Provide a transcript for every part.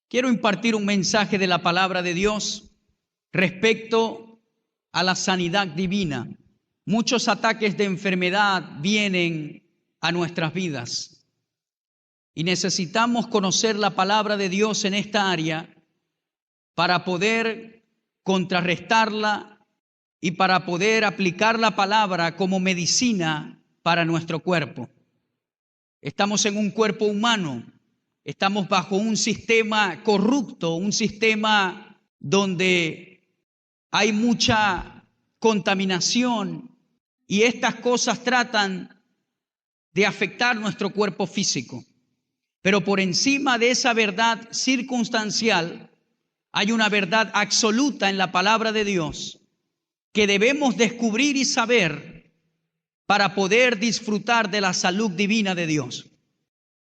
Quiero impartir un mensaje de la palabra de Dios respecto a la sanidad divina. Muchos ataques de enfermedad vienen a nuestras vidas y necesitamos conocer la palabra de Dios en esta área para poder contrarrestarla y para poder aplicar la palabra como medicina para nuestro cuerpo. Estamos en un cuerpo humano. Estamos bajo un sistema corrupto, un sistema donde hay mucha contaminación y estas cosas tratan de afectar nuestro cuerpo físico. Pero por encima de esa verdad circunstancial hay una verdad absoluta en la palabra de Dios que debemos descubrir y saber para poder disfrutar de la salud divina de Dios.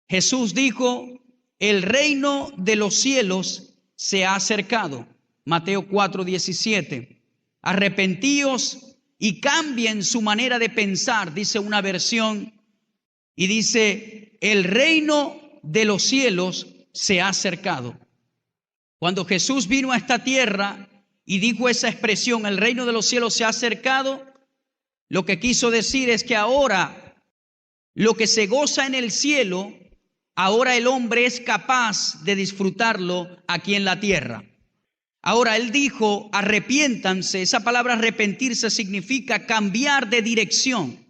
Jesús dijo: el reino de los cielos se ha acercado. Mateo 4:17. Arrepentíos y cambien su manera de pensar, dice una versión, y dice: el reino de los cielos se ha acercado. Cuando Jesús vino a esta tierra y dijo esa expresión, el reino de los cielos se ha acercado, lo que quiso decir es que ahora lo que se goza en el cielo, ahora el hombre es capaz de disfrutarlo aquí en la tierra. Ahora él dijo: arrepiéntanse. Esa palabra arrepentirse significa cambiar de dirección.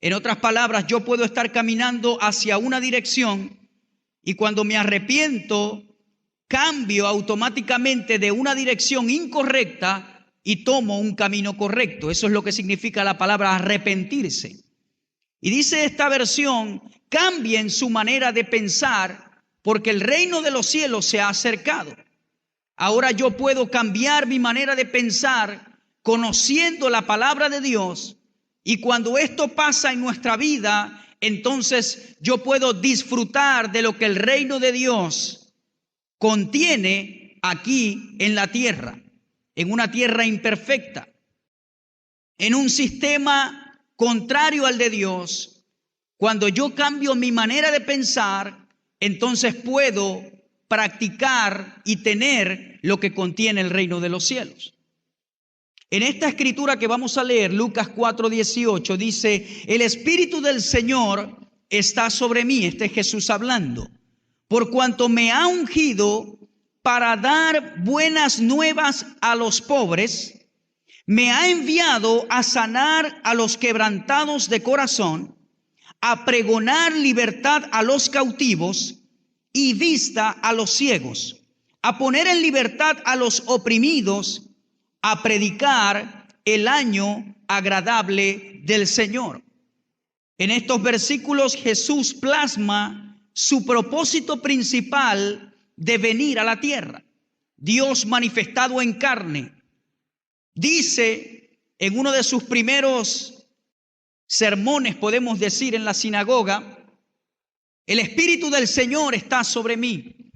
En otras palabras, yo puedo estar caminando hacia una dirección y cuando me arrepiento, cambio automáticamente de una dirección incorrecta y tomo un camino correcto. Eso es lo que significa la palabra arrepentirse. Y dice esta versión: cambien su manera de pensar porque el reino de los cielos se ha acercado. Ahora yo puedo cambiar mi manera de pensar conociendo la palabra de Dios, y cuando esto pasa en nuestra vida, entonces yo puedo disfrutar de lo que el reino de Dios contiene aquí en la tierra, en una tierra imperfecta, en un sistema contrario al de Dios. Cuando yo cambio mi manera de pensar, entonces puedo practicar y tener lo que contiene el reino de los cielos. En esta escritura que vamos a leer, Lucas 4:18, dice: el Espíritu del Señor está sobre mí. Este es Jesús hablando. Por cuanto me ha ungido para dar buenas nuevas a los pobres, me ha enviado a sanar a los quebrantados de corazón, a pregonar libertad a los cautivos y vista a los ciegos, a poner en libertad a los oprimidos, a predicar el año agradable del Señor. En estos versículos Jesús plasma su propósito principal de venir a la tierra. Dios manifestado en carne. Dice en uno de sus primeros sermones, podemos decir, en la sinagoga: el Espíritu del Señor está sobre mí.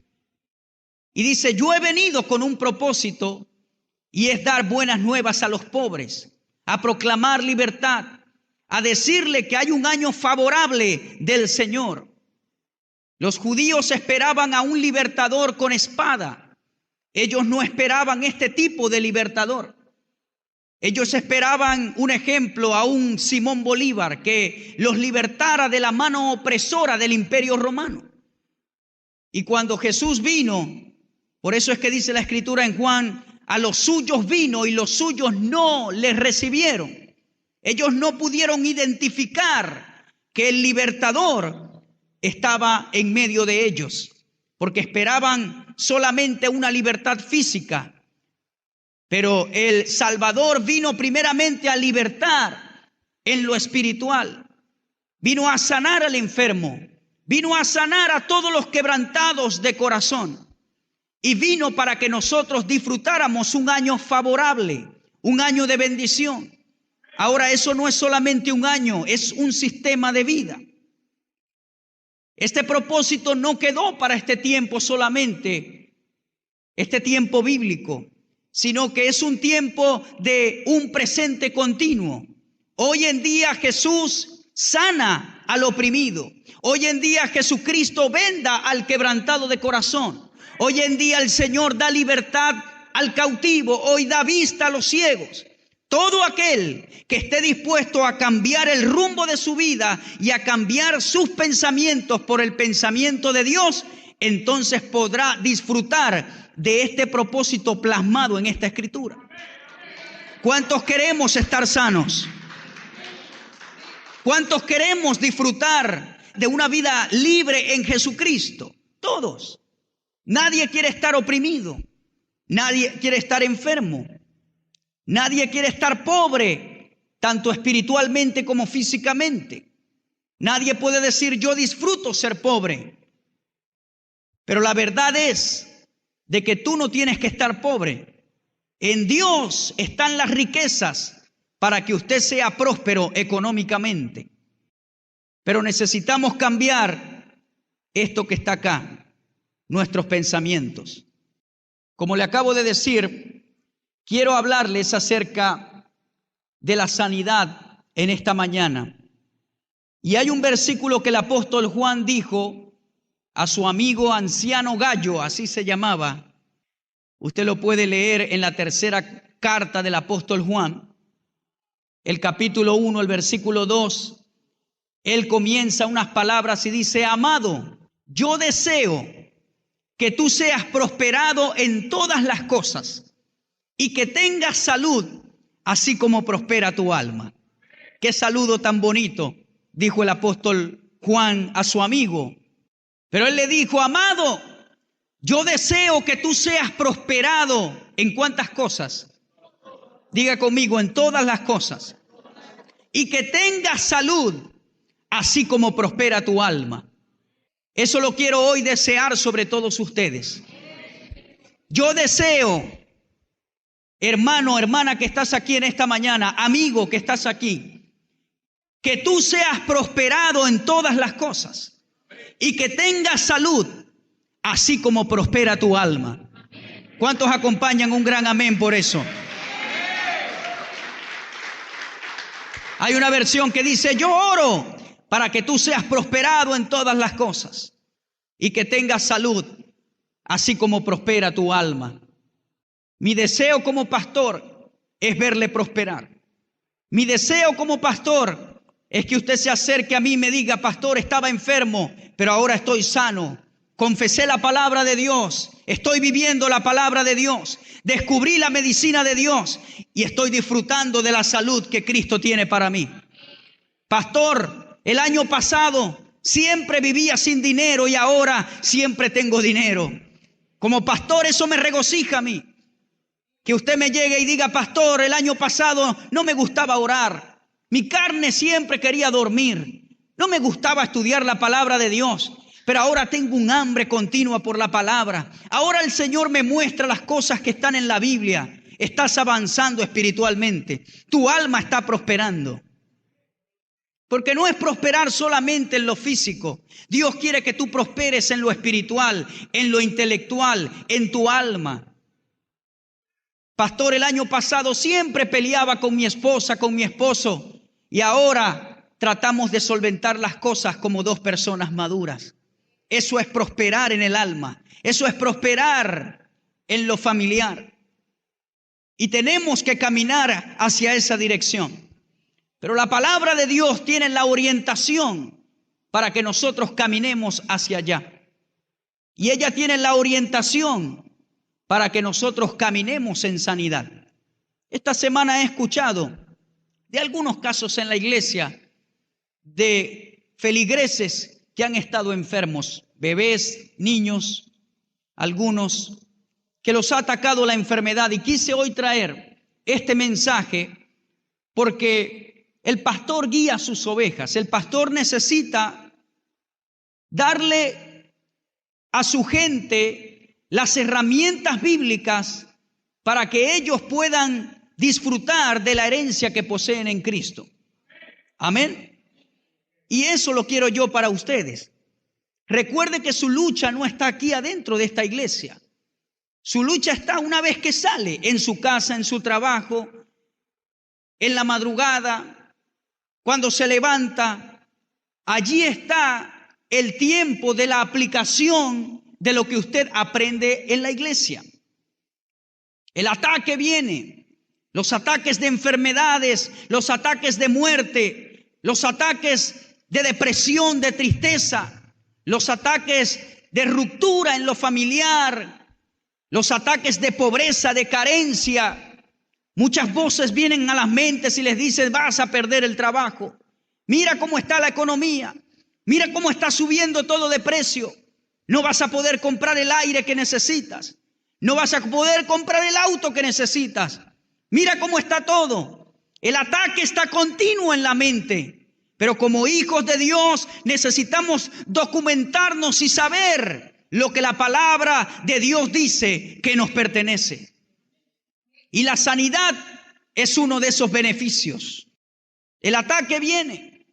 Y dice: yo he venido con un propósito, y es dar buenas nuevas a los pobres, a proclamar libertad, a decirle que hay un año favorable del Señor. Los judíos esperaban a un libertador con espada. Ellos no esperaban este tipo de libertador. Ellos esperaban un ejemplo, a un Simón Bolívar que los libertara de la mano opresora del Imperio Romano. Y cuando Jesús vino, por eso es que dice la Escritura en Juan: a los suyos vino y los suyos no les recibieron. Ellos no pudieron identificar que el libertador estaba en medio de ellos, porque esperaban solamente una libertad física. Pero el Salvador vino primeramente a libertar en lo espiritual. Vino a sanar al enfermo. Vino a sanar a todos los quebrantados de corazón. Y vino para que nosotros disfrutáramos un año favorable, un año de bendición. Ahora, eso no es solamente un año, es un sistema de vida. Este propósito no quedó para este tiempo solamente, este tiempo bíblico, sino que es un tiempo de un presente continuo. Hoy en día Jesús sana al oprimido. Hoy en día Jesucristo venda al quebrantado de corazón. Hoy en día el Señor da libertad al cautivo, hoy da vista a los ciegos. Todo aquel que esté dispuesto a cambiar el rumbo de su vida y a cambiar sus pensamientos por el pensamiento de Dios, entonces podrá disfrutar de este propósito plasmado en esta escritura. ¿Cuántos queremos estar sanos? ¿Cuántos queremos disfrutar de una vida libre en Jesucristo? Todos. Nadie quiere estar oprimido. Nadie quiere estar enfermo. Nadie quiere estar pobre, tanto espiritualmente como físicamente. Nadie puede decir yo disfruto ser pobre. Pero la verdad es de que tú no tienes que estar pobre. En Dios están las riquezas para que usted sea próspero económicamente. Pero necesitamos cambiar esto que está acá, nuestros pensamientos. Como le acabo de decir, quiero hablarles acerca de la sanidad en esta mañana. Y hay un versículo que el apóstol Juan dijo a su amigo anciano Gallo, así se llamaba. Usted lo puede leer en la tercera carta del apóstol Juan, el capítulo 1, el versículo 2. Él comienza unas palabras y dice: amado, yo deseo que tú seas prosperado en todas las cosas y que tengas salud, así como prospera tu alma. Qué saludo tan bonito, dijo el apóstol Juan a su amigo. Pero él le dijo: amado, yo deseo que tú seas prosperado en cuántas cosas. Diga conmigo, en todas las cosas. Y que tengas salud, así como prospera tu alma. Eso lo quiero hoy desear sobre todos ustedes. Yo deseo, hermano, hermana que estás aquí en esta mañana, amigo que estás aquí, que tú seas prosperado en todas las cosas y que tengas salud, así como prospera tu alma. ¿Cuántos acompañan un gran amén por eso? Hay una versión que dice: yo oro para que tú seas prosperado en todas las cosas y que tengas salud, así como prospera tu alma. Mi deseo como pastor es verle prosperar. Mi deseo como pastor es que usted se acerque a mí y me diga: pastor, estaba enfermo, pero ahora estoy sano. Confesé la palabra de Dios, estoy viviendo la palabra de Dios, descubrí la medicina de Dios y estoy disfrutando de la salud que Cristo tiene para mí. Pastor, el año pasado siempre vivía sin dinero y ahora siempre tengo dinero. Como pastor, eso me regocija a mí. Que usted me llegue y diga: pastor, el año pasado no me gustaba orar. Mi carne siempre quería dormir. No me gustaba estudiar la palabra de Dios. Pero ahora tengo un hambre continua por la palabra. Ahora el Señor me muestra las cosas que están en la Biblia. Estás avanzando espiritualmente. Tu alma está prosperando. Porque no es prosperar solamente en lo físico. Dios quiere que tú prosperes en lo espiritual, en lo intelectual, en tu alma. Pastor, el año pasado siempre peleaba con mi esposa, con mi esposo. Y ahora tratamos de solventar las cosas como dos personas maduras. Eso es prosperar en el alma. Eso es prosperar en lo familiar. Y tenemos que caminar hacia esa dirección. Pero la palabra de Dios tiene la orientación para que nosotros caminemos hacia allá. Y ella tiene la orientación para que nosotros caminemos en sanidad. Esta semana he escuchado de algunos casos en la iglesia de feligreses que han estado enfermos, bebés, niños, algunos que los ha atacado la enfermedad. Y quise hoy traer este mensaje porque el pastor guía a sus ovejas. El pastor necesita darle a su gente las herramientas bíblicas para que ellos puedan disfrutar de la herencia que poseen en Cristo. Amén. Y eso lo quiero yo para ustedes. Recuerde que su lucha no está aquí adentro de esta iglesia. Su lucha está una vez que sale, en su casa, en su trabajo, en la madrugada, cuando se levanta. Allí está el tiempo de la aplicación de lo que usted aprende en la iglesia. El ataque viene, los ataques de enfermedades, los ataques de muerte, los ataques de depresión, de tristeza, los ataques de ruptura en lo familiar, los ataques de pobreza, de carencia. Muchas voces vienen a las mentes y les dicen: vas a perder el trabajo. Mira cómo está la economía. Mira cómo está subiendo todo de precio. No vas a poder comprar el aire que necesitas. No vas a poder comprar el auto que necesitas. Mira cómo está todo. El ataque está continuo en la mente. Pero como hijos de Dios necesitamos documentarnos y saber lo que la palabra de Dios dice que nos pertenece. Y la sanidad es uno de esos beneficios. El ataque viene.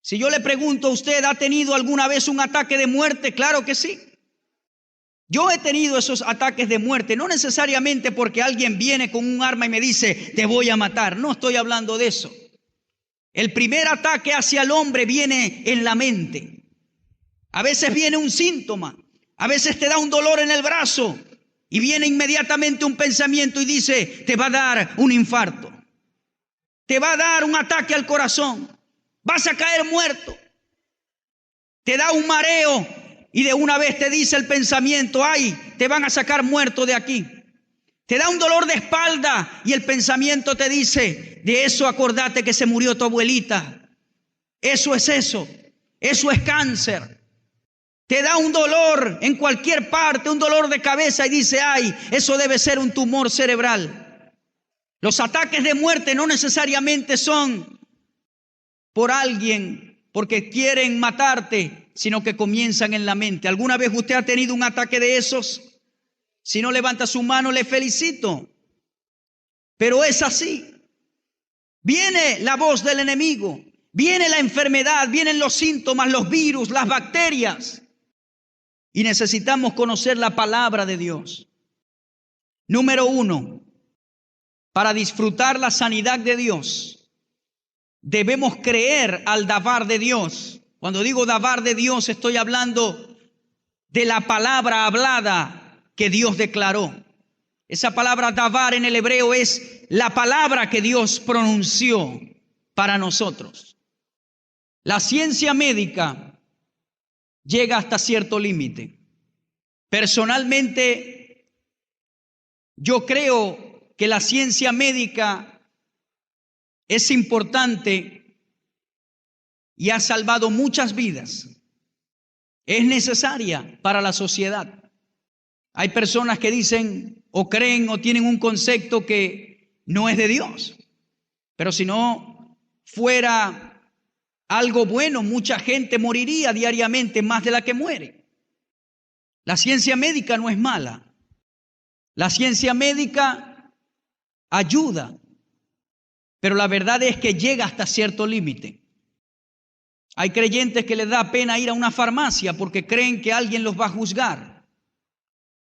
Si yo le pregunto a usted, ¿ha tenido alguna vez un ataque de muerte? Claro que sí. Yo he tenido esos ataques de muerte, no necesariamente porque alguien viene con un arma y me dice: te voy a matar. No estoy hablando de eso. El primer ataque hacia el hombre viene en la mente. A veces viene un síntoma, a veces te da un dolor en el brazo y viene inmediatamente un pensamiento y dice: te va a dar un infarto, te va a dar un ataque al corazón, vas a caer muerto. Te da un mareo y de una vez te dice el pensamiento: ay, te van a sacar muerto de aquí. Te da un dolor de espalda y el pensamiento te dice: de eso acordate que se murió tu abuelita. Eso es cáncer. Te da un dolor en cualquier parte, un dolor de cabeza y dice: ay, eso debe ser un tumor cerebral. Los ataques de muerte no necesariamente son por alguien, porque quieren matarte, sino que comienzan en la mente. ¿Alguna vez usted ha tenido un ataque de esos? Si no levanta su mano, le felicito. Pero es así. Viene la voz del enemigo, viene la enfermedad, vienen los síntomas, los virus, las bacterias. Y necesitamos conocer la palabra de Dios. Número 1, para disfrutar la sanidad de Dios, debemos creer al davar de Dios. Cuando digo davar de Dios, estoy hablando de la palabra hablada que Dios declaró. Esa palabra davar en el hebreo es la palabra que Dios pronunció para nosotros. La ciencia médica llega hasta cierto límite. Personalmente, yo creo que la ciencia médica es importante y ha salvado muchas vidas. Es necesaria para la sociedad. Hay personas que dicen o creen o tienen un concepto que no es de Dios. Pero si no fuera algo bueno, mucha gente moriría diariamente más de la que muere. La ciencia médica no es mala. La ciencia médica ayuda, pero la verdad es que llega hasta cierto límite. Hay creyentes que les da pena ir a una farmacia porque creen que alguien los va a juzgar.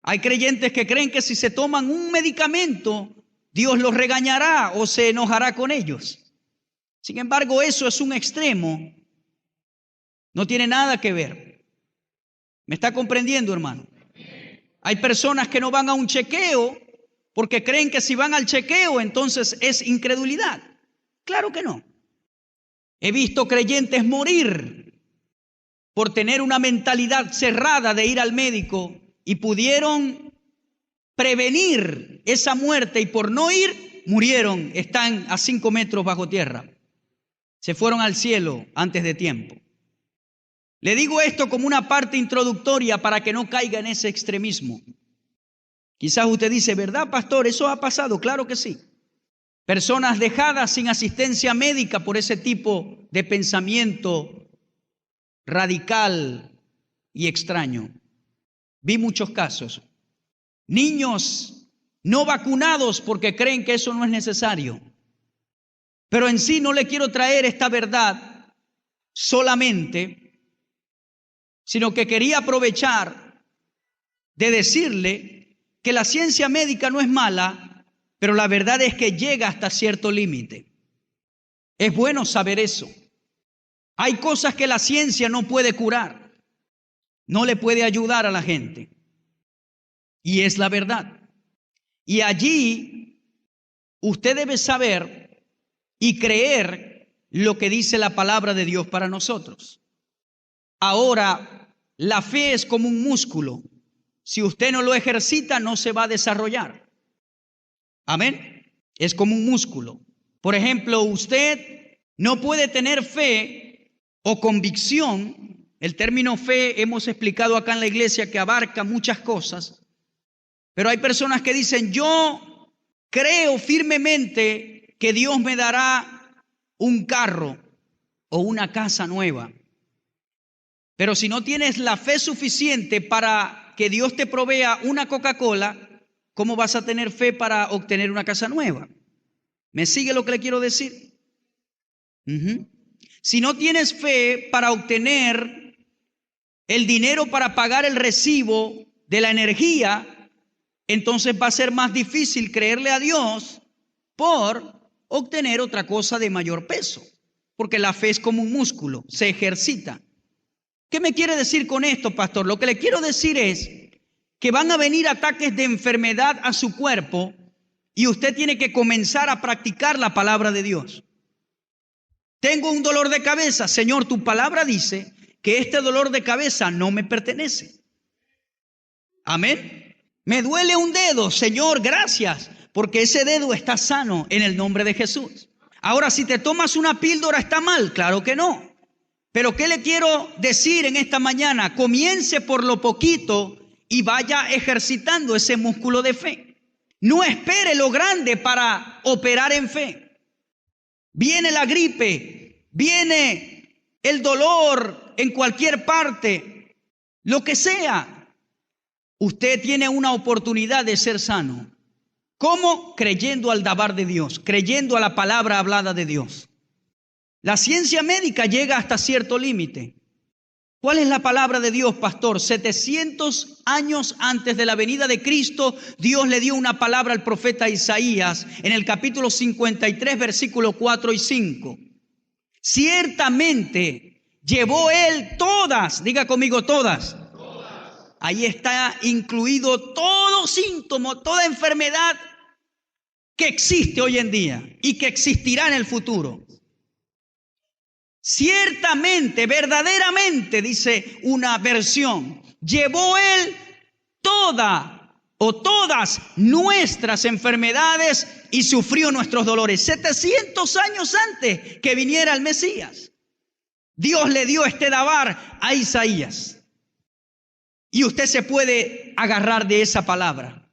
Hay creyentes que creen que si se toman un medicamento, Dios los regañará o se enojará con ellos. Sin embargo, eso es un extremo. No tiene nada que ver. ¿Me está comprendiendo, hermano? Hay personas que no van a un chequeo porque creen que si van al chequeo, entonces es incredulidad. Claro que no. He visto creyentes morir por tener una mentalidad cerrada de ir al médico y pudieron prevenir esa muerte y por no ir, murieron. Están a 5 metros bajo tierra. Se fueron al cielo antes de tiempo. Le digo esto como una parte introductoria para que no caiga en ese extremismo. Quizás usted dice: ¿verdad, pastor? ¿Eso ha pasado? Claro que sí. Personas dejadas sin asistencia médica por ese tipo de pensamiento radical y extraño. Vi muchos casos. Niños no vacunados porque creen que eso no es necesario. Pero en sí no le quiero traer esta verdad solamente, sino que quería aprovechar de decirle que la ciencia médica no es mala, pero la verdad es que llega hasta cierto límite. Es bueno saber eso. Hay cosas que la ciencia no puede curar, no le puede ayudar a la gente. y es la verdad. Y allí usted debe saber y creer lo que dice la palabra de Dios para nosotros. Ahora, la fe es como un músculo. Si usted no lo ejercita, no se va a desarrollar. Amén. Es como un músculo. Por ejemplo, usted no puede tener fe o convicción. El término fe hemos explicado acá en la iglesia que abarca muchas cosas. Pero hay personas que dicen, yo creo firmemente que Dios me dará un carro o una casa nueva. Pero si no tienes la fe suficiente para que Dios te provea una Coca-Cola, ¿cómo vas a tener fe para obtener una casa nueva? ¿Me sigue lo que le quiero decir? Si no tienes fe para obtener el dinero para pagar el recibo de la energía, entonces va a ser más difícil creerle a Dios por obtener otra cosa de mayor peso. Porque la fe es como un músculo, se ejercita. ¿Qué me quiere decir con esto, pastor? Lo que le quiero decir es que van a venir ataques de enfermedad a su cuerpo y usted tiene que comenzar a practicar la palabra de Dios. Tengo un dolor de cabeza. Señor, tu palabra dice que este dolor de cabeza no me pertenece. Amén. Me duele un dedo. Señor, gracias, porque ese dedo está sano en el nombre de Jesús. Ahora, si te tomas una píldora, ¿está mal? Claro que no. Pero ¿qué le quiero decir en esta mañana? Comience por lo poquito y vaya ejercitando ese músculo de fe. No espere lo grande para operar en fe. Viene la gripe, viene el dolor en cualquier parte, lo que sea. Usted tiene una oportunidad de ser sano. ¿Cómo? Creyendo al dabar de Dios, creyendo a la palabra hablada de Dios. La ciencia médica llega hasta cierto límite. ¿Cuál es la palabra de Dios, pastor? 700 años antes de la venida de Cristo, Dios le dio una palabra al profeta Isaías en el capítulo 53, versículos 4 y 5. Ciertamente llevó él todas, diga conmigo todas. Ahí está incluido todo síntoma, toda enfermedad que existe hoy en día y que existirá en el futuro. Ciertamente, verdaderamente, dice una versión, llevó él todas nuestras enfermedades y sufrió nuestros dolores. 700 años antes que viniera el Mesías, Dios le dio este dabar a Isaías. Y usted se puede agarrar de esa palabra.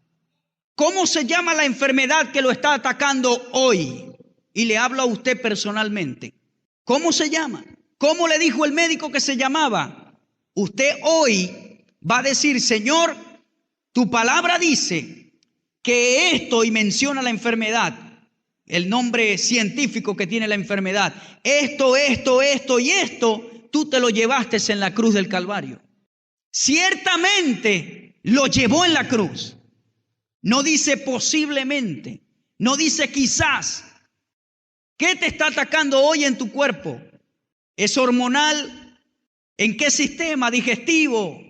¿Cómo se llama la enfermedad que lo está atacando hoy? Y le hablo a usted personalmente. ¿Cómo se llama? ¿Cómo le dijo el médico que se llamaba? Usted hoy va a decir, Señor, tu palabra dice que esto, y menciona la enfermedad, el nombre científico que tiene la enfermedad, esto y esto, tú te lo llevaste en la cruz del Calvario. Ciertamente lo llevó en la cruz. No dice posiblemente, no dice quizás. ¿Qué te está atacando hoy en tu cuerpo? ¿Es hormonal? ¿En qué sistema digestivo?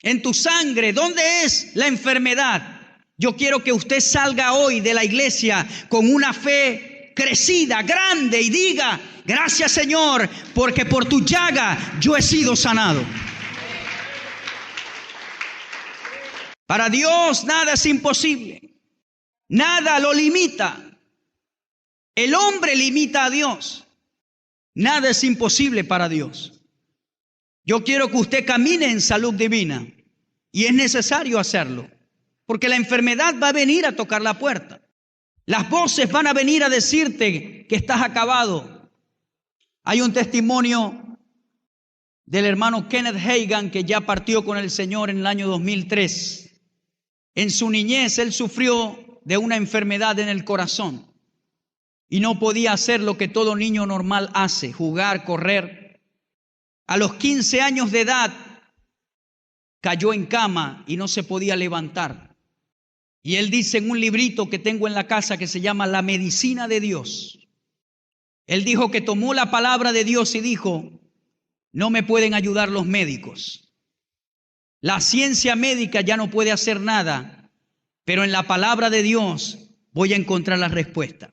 ¿En tu sangre? ¿Dónde es la enfermedad? Yo quiero que usted salga hoy de la iglesia con una fe crecida, grande, y diga, gracias Señor, porque por tu llaga yo he sido sanado. Para Dios nada es imposible. Nada lo limita. El hombre limita a Dios. Nada es imposible para Dios. Yo quiero que usted camine en salud divina. Y es necesario hacerlo. Porque la enfermedad va a venir a tocar la puerta. Las voces van a venir a decirte que estás acabado. Hay un testimonio del hermano Kenneth Hagin, que ya partió con el Señor en el año 2003. En su niñez él sufrió de una enfermedad en el corazón. Y no podía hacer lo que todo niño normal hace, jugar, correr. A los 15 años de edad cayó en cama y no se podía levantar. Y él dice en un librito que tengo en la casa que se llama La Medicina de Dios. Él dijo que tomó la palabra de Dios y dijo, no me pueden ayudar los médicos. La ciencia médica ya no puede hacer nada, pero en la palabra de Dios voy a encontrar la respuesta.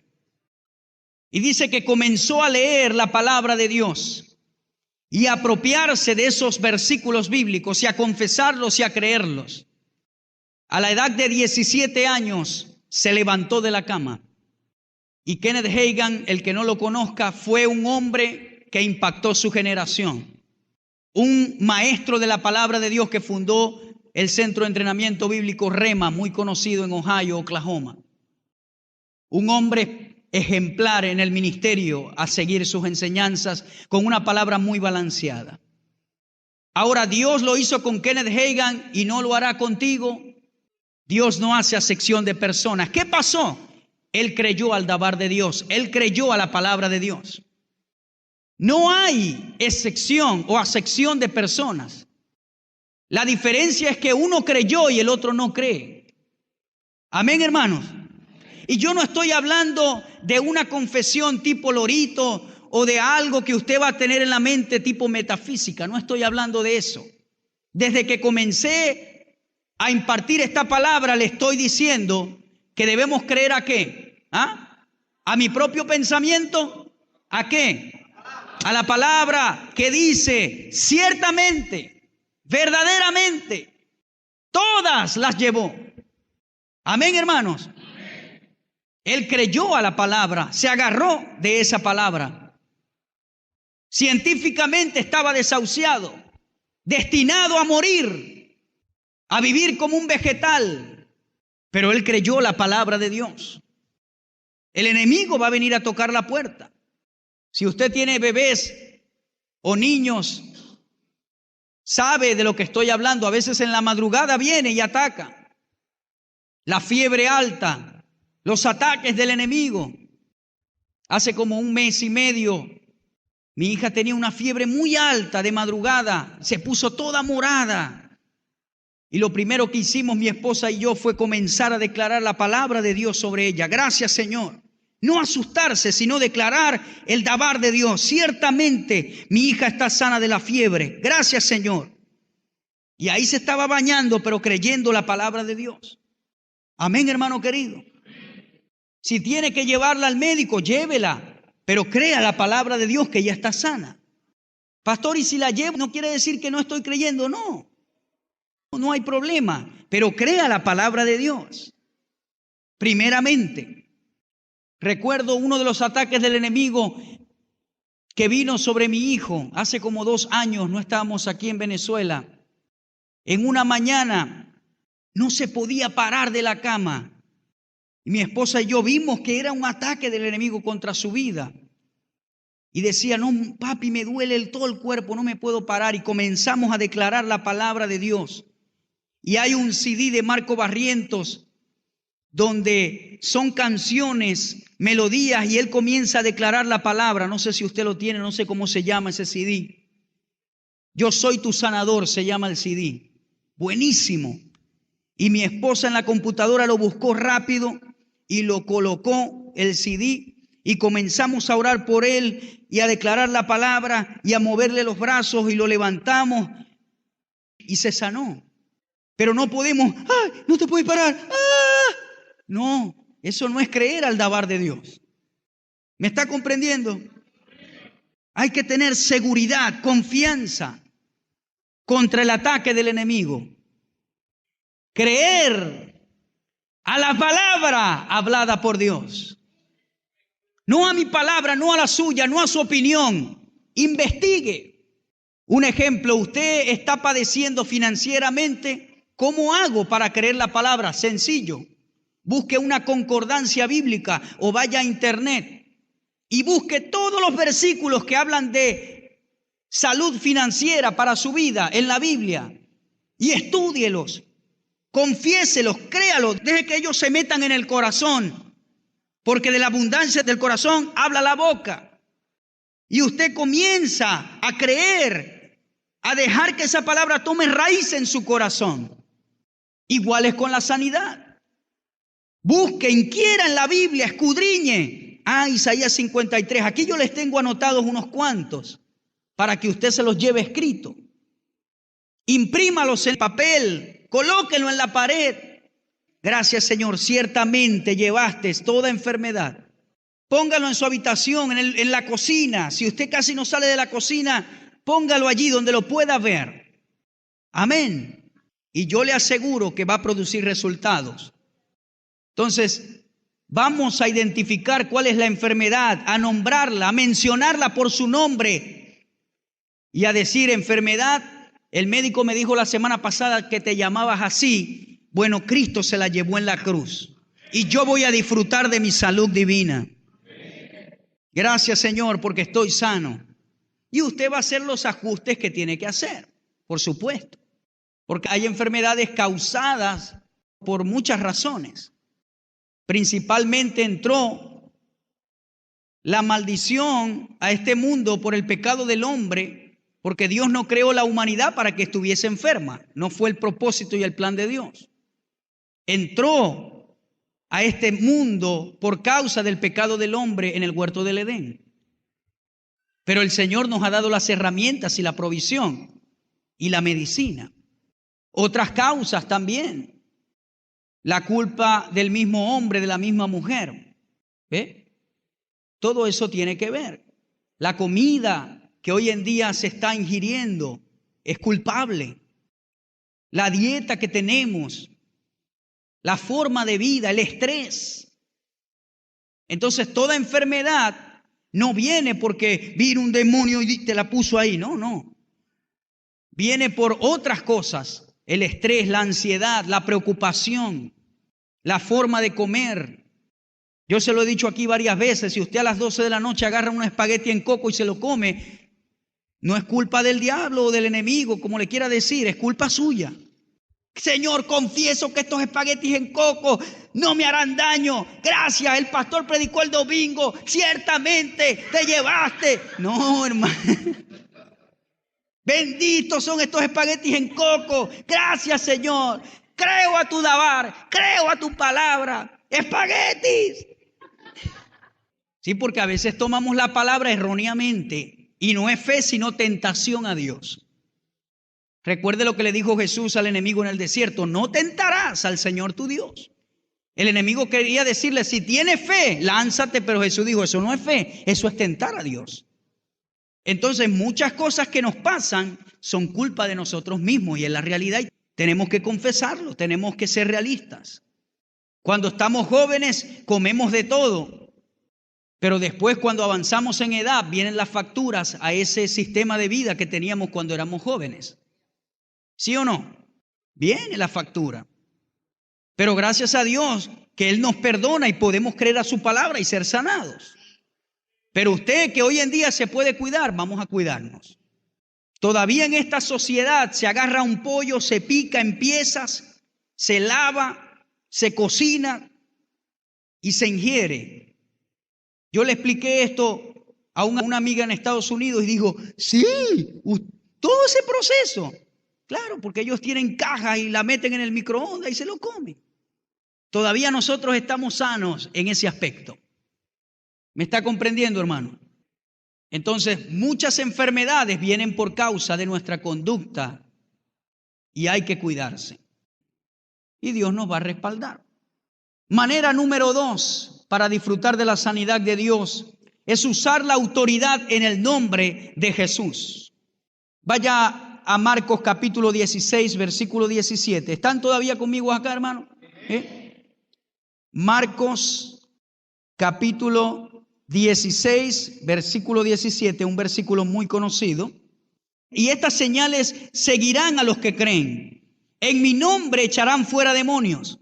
Y dice que comenzó a leer la palabra de Dios y a apropiarse de esos versículos bíblicos y a confesarlos y a creerlos. A la edad de 17 años se levantó de la cama. Y Kenneth Hagin, el que no lo conozca, fue un hombre que impactó su generación. Un maestro de la palabra de Dios que fundó el Centro de Entrenamiento Bíblico Rema, muy conocido en Ohio, Oklahoma. Un hombre ejemplar en el ministerio a seguir sus enseñanzas con una palabra muy balanceada. Ahora, Dios lo hizo con Kenneth Hagin y no lo hará contigo. Dios no hace acepción de personas. ¿Qué pasó? Él creyó al dabar de Dios. Él creyó a la palabra de Dios. No hay excepción o acepción de personas. La diferencia es que uno creyó y el otro no cree. Amén, hermanos. Y yo no estoy hablando de una confesión tipo lorito o de algo que usted va a tener en la mente tipo metafísica. No estoy hablando de eso. Desde que comencé a impartir esta palabra, le estoy diciendo que debemos creer ¿a qué? ¿A mi propio pensamiento? ¿A qué? A la palabra que dice ciertamente, verdaderamente, todas las llevó. Amén, hermanos. Él creyó a la palabra, se agarró de esa palabra. Científicamente estaba desahuciado, destinado a morir, a vivir como un vegetal. Pero él creyó la palabra de Dios. El enemigo va a venir a tocar la puerta. Si usted tiene bebés o niños, sabe de lo que estoy hablando. A veces en la madrugada viene y ataca. La fiebre alta, los ataques del enemigo. Hace como 1 mes y medio, mi hija tenía una fiebre muy alta de madrugada. Se puso toda morada. Y lo primero que hicimos mi esposa y yo fue comenzar a declarar la palabra de Dios sobre ella. Gracias, Señor. No asustarse, sino declarar el dabar de Dios. Ciertamente mi hija está sana de la fiebre. Gracias, Señor. Y ahí se estaba bañando, pero creyendo la palabra de Dios. Amén, hermano querido. Si tiene que llevarla al médico, llévela, pero crea la palabra de Dios que ella está sana. Pastor, y si la llevo, no quiere decir que no estoy creyendo, no. No hay problema, pero crea la palabra de Dios. Primeramente, recuerdo uno de los ataques del enemigo que vino sobre mi hijo hace como 2 años. No estábamos aquí en Venezuela. En una mañana no se podía parar de la cama. Y mi esposa y yo vimos que era un ataque del enemigo contra su vida. Y decía, no, papi, me duele todo el cuerpo, no me puedo parar. Y comenzamos a declarar la palabra de Dios. Y hay un CD de Marco Barrientos donde son canciones, melodías, y él comienza a declarar la palabra. No sé si usted lo tiene, no sé cómo se llama ese CD. Yo soy tu sanador, se llama el CD. Buenísimo. Y mi esposa en la computadora lo buscó rápido y lo colocó el CD y comenzamos a orar por él y a declarar la palabra y a moverle los brazos y lo levantamos y se sanó. Pero no podemos, ¡ay, no te puedes parar! ¡Ah! No, eso no es creer al dabar de Dios. ¿Me está comprendiendo? Hay que tener seguridad, confianza contra el ataque del enemigo. Creer a la palabra hablada por Dios. No a mi palabra, no a la suya, no a su opinión. Investigue. Un ejemplo, usted está padeciendo financieramente. ¿Cómo hago para creer la palabra? Sencillo. Busque una concordancia bíblica o vaya a internet y busque todos los versículos que hablan de salud financiera para su vida en la Biblia y estúdielos, confiéselos, créalos, deje que ellos se metan en el corazón, porque de la abundancia del corazón habla la boca. Y usted comienza a creer, a dejar que esa palabra tome raíz en su corazón. Igual es con la sanidad. Busque, inquiera en la Biblia, escudriñe. Isaías 53. Aquí yo les tengo anotados unos cuantos para que usted se los lleve escrito. Imprímalos en papel, colóquenlo en la pared. Gracias, Señor, ciertamente llevaste toda enfermedad. Póngalo en su habitación, en la cocina. Si usted casi no sale de la cocina, póngalo allí donde lo pueda ver. Amén. Y yo le aseguro que va a producir resultados. Entonces, vamos a identificar cuál es la enfermedad, a nombrarla, a mencionarla por su nombre y a decir: enfermedad, el médico me dijo la semana pasada que te llamabas así. Bueno, Cristo se la llevó en la cruz y yo voy a disfrutar de mi salud divina. Gracias, Señor, porque estoy sano. Y usted va a hacer los ajustes que tiene que hacer, por supuesto, porque hay enfermedades causadas por muchas razones. Principalmente entró la maldición a este mundo por el pecado del hombre, porque Dios no creó la humanidad para que estuviese enferma. No fue el propósito y el plan de Dios. Entró a este mundo por causa del pecado del hombre en el huerto del Edén. Pero el Señor nos ha dado las herramientas y la provisión y la medicina. Otras causas también. La culpa del mismo hombre, de la misma mujer. ¿Ve? Todo eso tiene que ver. La comida que hoy en día se está ingiriendo es culpable. La dieta que tenemos, la forma de vida, el estrés. Entonces toda enfermedad no viene porque vino un demonio y te la puso ahí. No. Viene por otras cosas. El estrés, la ansiedad, la preocupación, la forma de comer. Yo se lo he dicho aquí varias veces. Si usted a las 12 de la noche agarra un espagueti en coco y se lo come, no es culpa del diablo o del enemigo, como le quiera decir, es culpa suya. Señor, confieso que estos espaguetis en coco no me harán daño. Gracias, el pastor predicó el domingo. Ciertamente te llevaste. No, hermano. Benditos son estos espaguetis en coco. Gracias, Señor. Creo a tu dabar, creo a tu palabra. Espaguetis. Sí, porque a veces tomamos la palabra erróneamente y no es fe, sino tentación a Dios. Recuerde lo que le dijo Jesús al enemigo en el desierto: no tentarás al Señor tu Dios. El enemigo quería decirle: si tienes fe, lánzate, pero Jesús dijo: eso no es fe, eso es tentar a Dios. Entonces muchas cosas que nos pasan son culpa de nosotros mismos y en la realidad tenemos que confesarlo, tenemos que ser realistas. Cuando estamos jóvenes comemos de todo, pero después cuando avanzamos en edad vienen las facturas a ese sistema de vida que teníamos cuando éramos jóvenes. ¿Sí o no? Viene la factura. Pero gracias a Dios que Él nos perdona y podemos creer a su palabra y ser sanados. Pero usted que hoy en día se puede cuidar, vamos a cuidarnos. Todavía en esta sociedad se agarra un pollo, se pica en piezas, se lava, se cocina y se ingiere. Yo le expliqué esto a una amiga en Estados Unidos y dijo: sí, todo ese proceso. Claro, porque ellos tienen cajas y la meten en el microondas y se lo comen. Todavía nosotros estamos sanos en ese aspecto. ¿Me está comprendiendo, hermano? Entonces, muchas enfermedades vienen por causa de nuestra conducta y hay que cuidarse. Y Dios nos va a respaldar. Manera número 2 para disfrutar de la sanidad de Dios es usar la autoridad en el nombre de Jesús. Vaya a Marcos capítulo 16, versículo 17. ¿Están todavía conmigo acá, hermano? Marcos capítulo 16, versículo 17, un versículo muy conocido. Y estas señales seguirán a los que creen. En mi nombre echarán fuera demonios,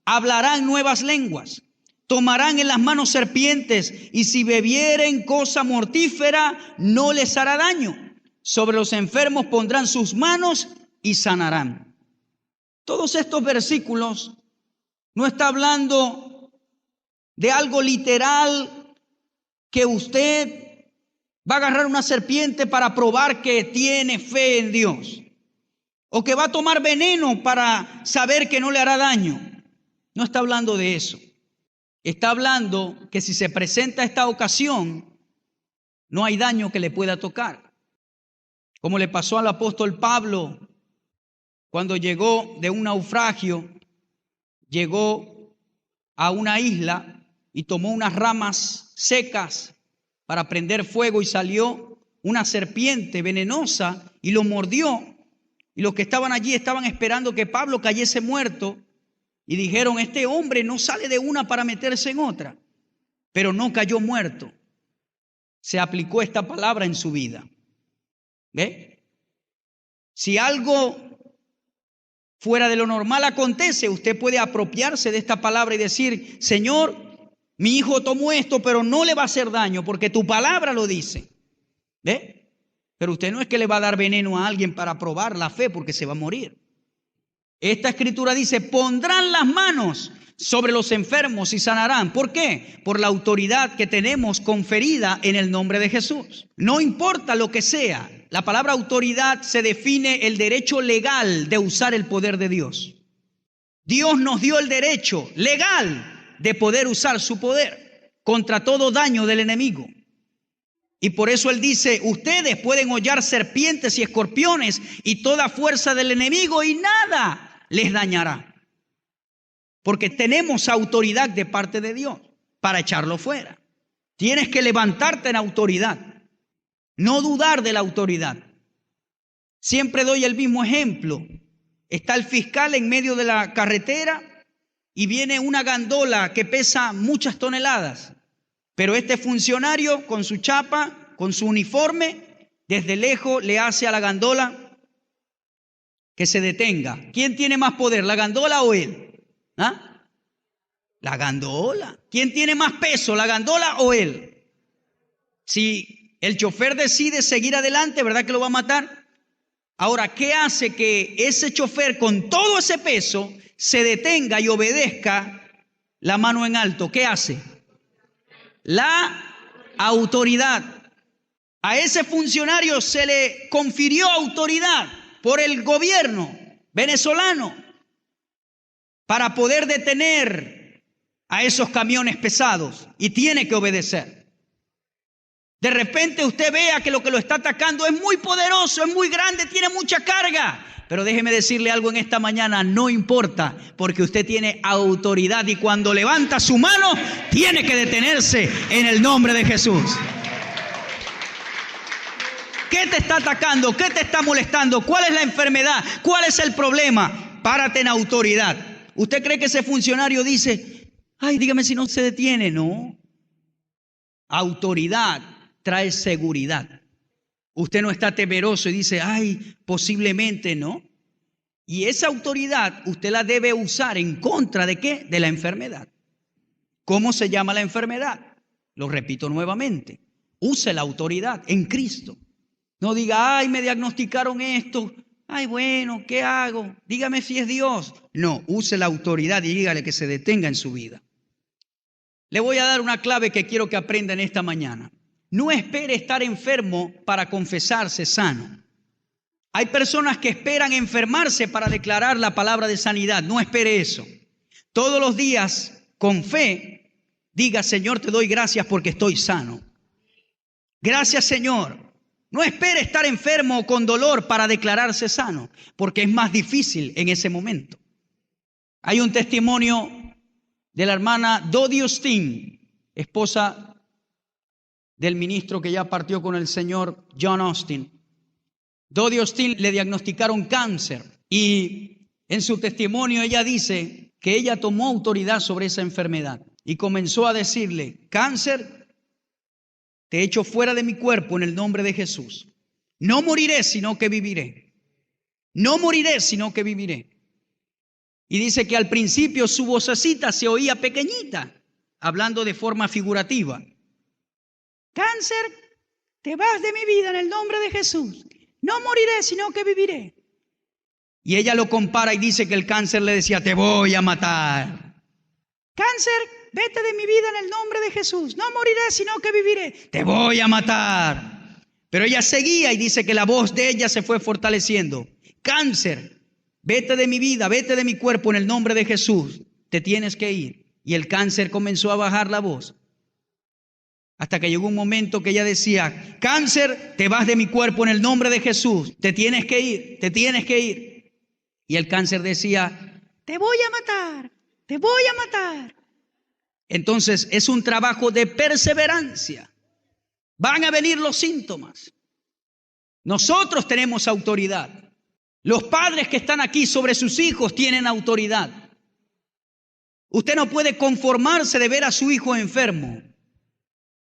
hablarán nuevas lenguas, tomarán en las manos serpientes, y si bebieren cosa mortífera no les hará daño. Sobre los enfermos pondrán sus manos y sanarán. Todos estos versículos no está hablando de algo literal que usted va a agarrar una serpiente para probar que tiene fe en Dios, o que va a tomar veneno para saber que no le hará daño. No está hablando de eso. Está hablando que si se presenta esta ocasión, no hay daño que le pueda tocar. Como le pasó al apóstol Pablo cuando llegó de un naufragio, llegó a una isla y tomó unas ramas secas para prender fuego y salió una serpiente venenosa y lo mordió. Y los que estaban allí estaban esperando que Pablo cayese muerto y dijeron, este hombre no sale de una para meterse en otra, pero no cayó muerto. Se aplicó esta palabra en su vida. ¿Ve? Si algo fuera de lo normal acontece, usted puede apropiarse de esta palabra y decir, Señor, mi hijo tomó esto, pero no le va a hacer daño porque tu palabra lo dice. ¿Ve? Pero usted no es que le va a dar veneno a alguien para probar la fe porque se va a morir. Esta escritura dice, pondrán las manos sobre los enfermos y sanarán. ¿Por qué? Por la autoridad que tenemos conferida en el nombre de Jesús. No importa lo que sea. La palabra autoridad se define el derecho legal de usar el poder de Dios. Dios nos dio el derecho legal de poder usar su poder contra todo daño del enemigo. Y por eso Él dice, ustedes pueden hollar serpientes y escorpiones y toda fuerza del enemigo y nada les dañará. Porque tenemos autoridad de parte de Dios para echarlo fuera. Tienes que levantarte en autoridad, no dudar de la autoridad. Siempre doy el mismo ejemplo. Está el fiscal en medio de la carretera y viene una gandola que pesa muchas toneladas. Pero este funcionario con su chapa, con su uniforme, desde lejos le hace a la gandola que se detenga. ¿Quién tiene más poder, la gandola o él? ¿Ah? La gandola. ¿Quién tiene más peso, la gandola o él? Si el chofer decide seguir adelante, ¿verdad que lo va a matar? Ahora, ¿qué hace que ese chofer con todo ese peso se detenga y obedezca la mano en alto? ¿Qué hace? La autoridad. A ese funcionario se le confirió autoridad por el gobierno venezolano para poder detener a esos camiones pesados y tiene que obedecer. De repente usted vea que lo que lo está atacando es muy poderoso, es muy grande, tiene mucha carga. Pero déjeme decirle algo en esta mañana, no importa, porque usted tiene autoridad y cuando levanta su mano, tiene que detenerse en el nombre de Jesús. ¿Qué te está atacando? ¿Qué te está molestando? ¿Cuál es la enfermedad? ¿Cuál es el problema? Párate en autoridad. ¿Usted cree que ese funcionario dice, ay, dígame si no se detiene? No. Autoridad trae seguridad. Usted no está temeroso y dice, ay, posiblemente no. Y esa autoridad usted la debe usar en contra de ¿qué? De la enfermedad. ¿Cómo se llama la enfermedad? Lo repito nuevamente. Use la autoridad en Cristo. No diga, ay, me diagnosticaron esto. Ay, bueno, ¿qué hago? Dígame si es Dios. No, use la autoridad y dígale que se detenga en su vida. Le voy a dar una clave que quiero que aprenda en esta mañana. No espere estar enfermo para confesarse sano. Hay personas que esperan enfermarse para declarar la palabra de sanidad. No espere eso. Todos los días, con fe, diga, Señor, te doy gracias porque estoy sano. Gracias, Señor. No espere estar enfermo o con dolor para declararse sano, porque es más difícil en ese momento. Hay un testimonio de la hermana Dodie Austin, esposa del ministro que ya partió con el Señor, John Austin. Dodie Austin le diagnosticaron cáncer y en su testimonio ella dice que ella tomó autoridad sobre esa enfermedad y comenzó a decirle, cáncer, te echo fuera de mi cuerpo en el nombre de Jesús. No moriré, sino que viviré. No moriré, sino que viviré. Y dice que al principio su vocecita se oía pequeñita, hablando de forma figurativa. Cáncer, te vas de mi vida en el nombre de Jesús. No moriré, sino que viviré. Y ella lo compara y dice que el cáncer le decía, te voy a matar. Cáncer, vete de mi vida en el nombre de Jesús. No moriré, sino que viviré. Te voy a matar. Pero ella seguía y dice que la voz de ella se fue fortaleciendo. Cáncer, vete de mi vida, vete de mi cuerpo en el nombre de Jesús. Te tienes que ir. Y el cáncer comenzó a bajar la voz. Hasta que llegó un momento que ella decía, cáncer, te vas de mi cuerpo en el nombre de Jesús. Te tienes que ir, te tienes que ir. Y el cáncer decía, te voy a matar, te voy a matar. Entonces es un trabajo de perseverancia. Van a venir los síntomas. Nosotros tenemos autoridad. Los padres que están aquí sobre sus hijos tienen autoridad. Usted no puede conformarse de ver a su hijo enfermo.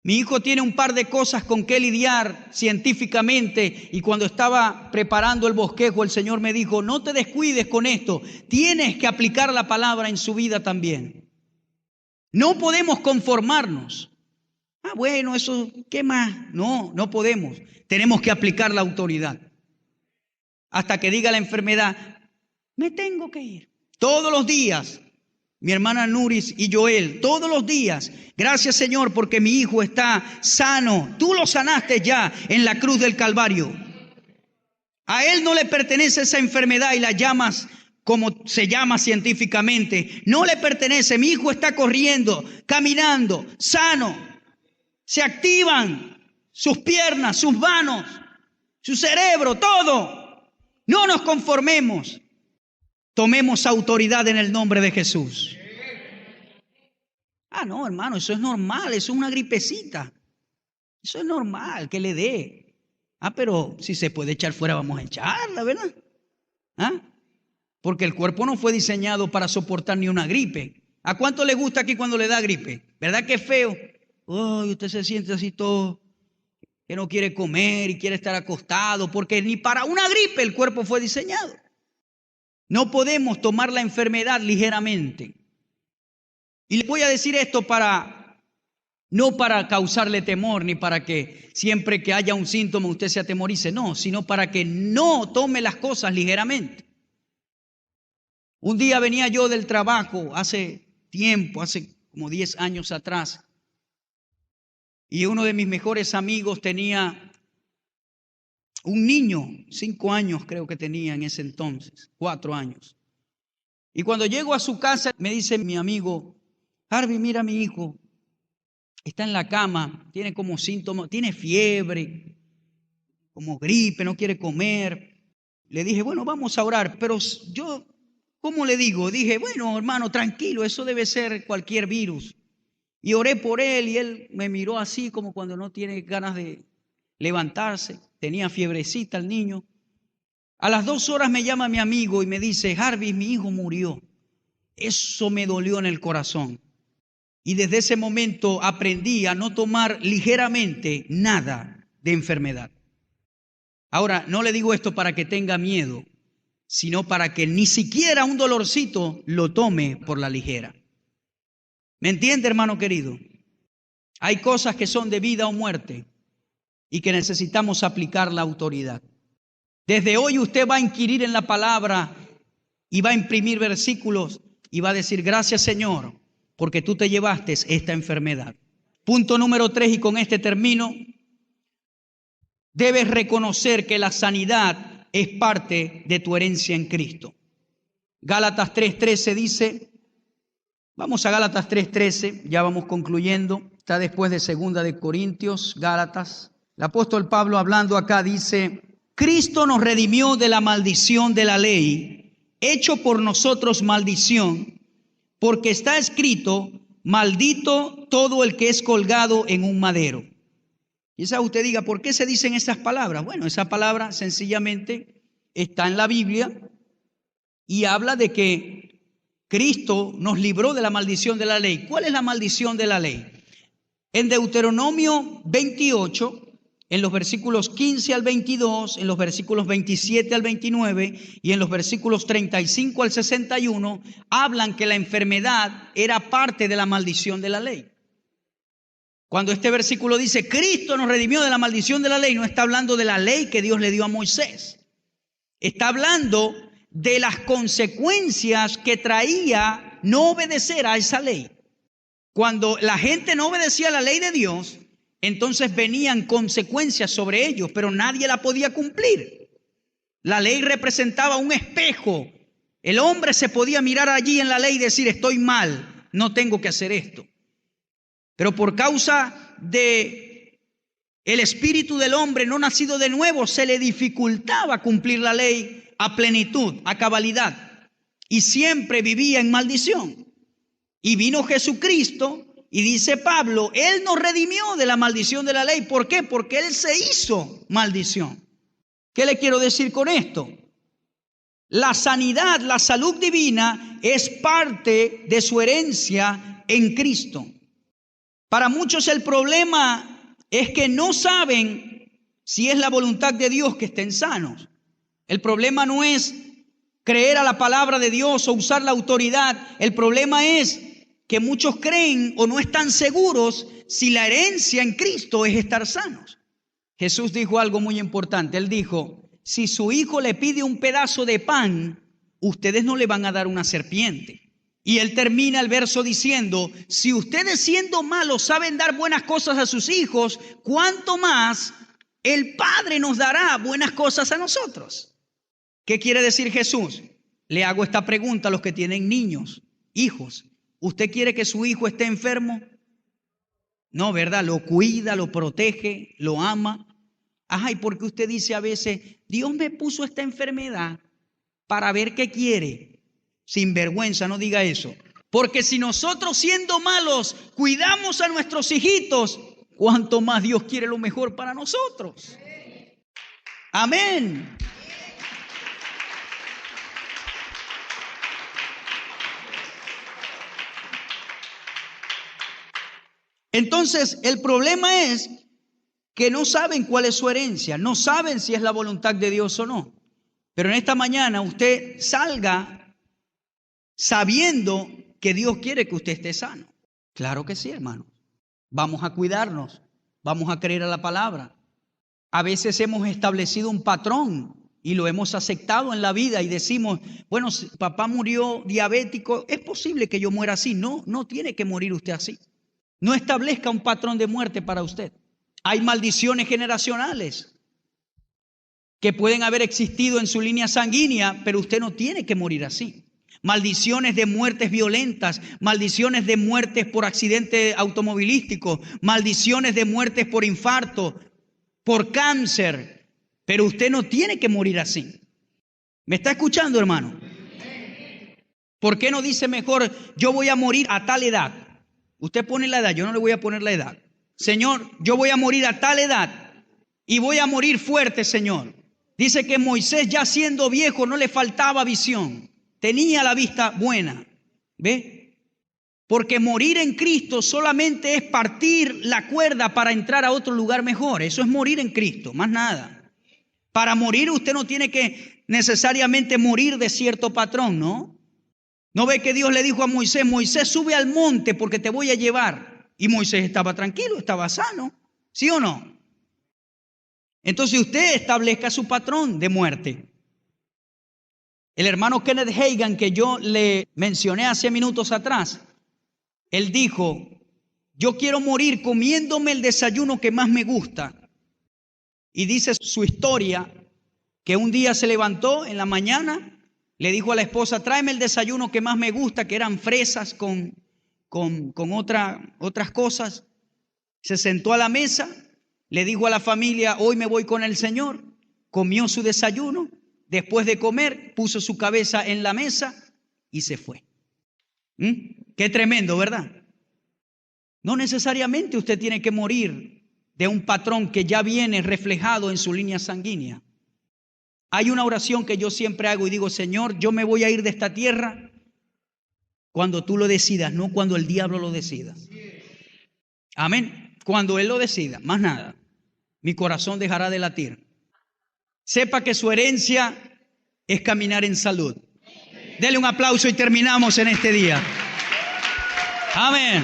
Mi hijo tiene un par de cosas con que lidiar científicamente, y cuando estaba preparando el bosquejo, el Señor me dijo, no te descuides con esto, tienes que aplicar la palabra en su vida también. No podemos conformarnos. Bueno, eso, ¿qué más? No podemos. Tenemos que aplicar la autoridad. Hasta que diga la enfermedad, me tengo que ir. Todos los días. Mi hermana Nuris y Joel, todos los días, gracias Señor porque mi hijo está sano. Tú lo sanaste ya en la cruz del Calvario. A él no le pertenece esa enfermedad y la llamas como se llama científicamente. No le pertenece. Mi hijo está corriendo, caminando, sano. Se activan sus piernas, sus manos, su cerebro, todo. No nos conformemos. Tomemos autoridad en el nombre de Jesús. No, hermano, eso es normal, eso es una gripecita. Eso es normal que le dé. Pero si se puede echar fuera, vamos a echarla, ¿verdad? Porque el cuerpo no fue diseñado para soportar ni una gripe. ¿A cuánto le gusta aquí cuando le da gripe? ¿Verdad que es feo? Usted se siente así todo, que no quiere comer y quiere estar acostado, porque ni para una gripe el cuerpo fue diseñado. No podemos tomar la enfermedad ligeramente. Y le voy a decir esto no para causarle temor, ni para que siempre que haya un síntoma usted se atemorice, no, sino para que no tome las cosas ligeramente. Un día venía yo del trabajo, hace tiempo, hace como 10 años atrás, y uno de mis mejores amigos tenía un niño, 5 años creo que tenía en ese entonces, 4 años. Y cuando llego a su casa, me dice mi amigo, Harvey, mira mi hijo, está en la cama, tiene como síntomas, tiene fiebre, como gripe, no quiere comer. Le dije, bueno, vamos a orar, pero yo, ¿cómo le digo? Dije, bueno, hermano, tranquilo, eso debe ser cualquier virus. Y oré por él y él me miró así como cuando no tiene ganas de levantarse. Tenía fiebrecita el niño. A las 2 horas me llama mi amigo y me dice, Harvey, mi hijo murió. Eso me dolió en el corazón. Y desde ese momento aprendí a no tomar ligeramente nada de enfermedad. Ahora, no le digo esto para que tenga miedo, sino para que ni siquiera un dolorcito lo tome por la ligera. ¿Me entiende, hermano querido? Hay cosas que son de vida o muerte y que necesitamos aplicar la autoridad. Desde hoy usted va a inquirir en la palabra y va a imprimir versículos y va a decir, gracias Señor, porque tú te llevaste esta enfermedad. Punto número 3, y con este termino. Debes reconocer que la sanidad es parte de tu herencia en Cristo. Gálatas 3:13 dice, vamos a Gálatas 3:13, ya vamos concluyendo, está después de 2 de Corintios, Gálatas. El apóstol Pablo hablando acá dice, Cristo nos redimió de la maldición de la ley, hecho por nosotros maldición, porque está escrito, maldito todo el que es colgado en un madero. Quizá usted diga, ¿por qué se dicen esas palabras? Bueno, esa palabra sencillamente está en la Biblia y habla de que Cristo nos libró de la maldición de la ley. ¿Cuál es la maldición de la ley? En Deuteronomio 28, en los versículos 15 al 22, en los versículos 27 al 29 y en los versículos 35 al 61, hablan que la enfermedad era parte de la maldición de la ley. Cuando este versículo dice, Cristo nos redimió de la maldición de la ley, no está hablando de la ley que Dios le dio a Moisés. Está hablando de las consecuencias que traía no obedecer a esa ley. Cuando la gente no obedecía a la ley de Dios, entonces venían consecuencias sobre ellos, pero nadie la podía cumplir. La ley representaba un espejo. El hombre se podía mirar allí en la ley y decir, estoy mal, no tengo que hacer esto. Pero por causa de el espíritu del hombre no nacido de nuevo, se le dificultaba cumplir la ley, a plenitud, a cabalidad, y siempre vivía en maldición. Y vino Jesucristo, y dice Pablo, Él nos redimió de la maldición de la ley. ¿Por qué? Porque Él se hizo maldición. ¿Qué le quiero decir con esto? La sanidad, la salud divina es parte de su herencia en Cristo. Para muchos el problema es que no saben si es la voluntad de Dios que estén sanos. El problema no es creer a la palabra de Dios o usar la autoridad. El problema es que muchos creen o no están seguros si la herencia en Cristo es estar sanos. Jesús dijo algo muy importante. Él dijo, si su hijo le pide un pedazo de pan, ustedes no le van a dar una serpiente. Y él termina el verso diciendo, si ustedes siendo malos saben dar buenas cosas a sus hijos, ¿cuánto más el Padre nos dará buenas cosas a nosotros? ¿Qué quiere decir Jesús? Le hago esta pregunta a los que tienen niños, hijos. ¿Usted quiere que su hijo esté enfermo? No, ¿verdad? Lo cuida, lo protege, lo ama. Ajá, ¿y por qué usted dice a veces, Dios me puso esta enfermedad para ver qué quiere? Sin vergüenza, no diga eso. Porque si nosotros siendo malos cuidamos a nuestros hijitos, ¿cuánto más Dios quiere lo mejor para nosotros? Amén. Entonces, el problema es que no saben cuál es su herencia, no saben si es la voluntad de Dios o no. Pero en esta mañana usted salga sabiendo que Dios quiere que usted esté sano. Claro que sí, hermano. Vamos a cuidarnos, vamos a creer a la palabra. A veces hemos establecido un patrón y lo hemos aceptado en la vida y decimos, bueno, si papá murió diabético, es posible que yo muera así. No, no tiene que morir usted así. No establezca un patrón de muerte para usted. Hay maldiciones generacionales que pueden haber existido en su línea sanguínea, pero usted no tiene que morir así. Maldiciones de muertes violentas, maldiciones de muertes por accidente automovilístico, maldiciones de muertes por infarto, por cáncer, pero usted no tiene que morir así. ¿Me está escuchando, hermano? ¿Por qué no dice mejor, yo voy a morir a tal edad? Usted pone la edad, yo no le voy a poner la edad. Señor, yo voy a morir a tal edad y voy a morir fuerte, Señor. Dice que Moisés, ya siendo viejo, no le faltaba visión. Tenía la vista buena. ¿Ve? Porque morir en Cristo solamente es partir la cuerda para entrar a otro lugar mejor. Eso es morir en Cristo, más nada. Para morir usted no tiene que necesariamente morir de cierto patrón, ¿no? ¿No ve que Dios le dijo a Moisés, Moisés, sube al monte porque te voy a llevar? Y Moisés estaba tranquilo, estaba sano, ¿sí o no? Entonces usted establezca su patrón de muerte. El hermano Kenneth Hagin, que yo le mencioné hace minutos atrás, él dijo, yo quiero morir comiéndome el desayuno que más me gusta. Y dice su historia, que un día se levantó en la mañana, le dijo a la esposa, tráeme el desayuno que más me gusta, que eran fresas con otras cosas. Se sentó a la mesa, le dijo a la familia, hoy me voy con el Señor. Comió su desayuno, después de comer, puso su cabeza en la mesa y se fue. Qué tremendo, ¿verdad? No necesariamente usted tiene que morir de un patrón que ya viene reflejado en su línea sanguínea. Hay una oración que yo siempre hago y digo, Señor, yo me voy a ir de esta tierra cuando tú lo decidas, no cuando el diablo lo decida. Amén. Cuando Él lo decida, más nada. Mi corazón dejará de latir. Sepa que su herencia es caminar en salud. Dele un aplauso y terminamos en este día. Amén.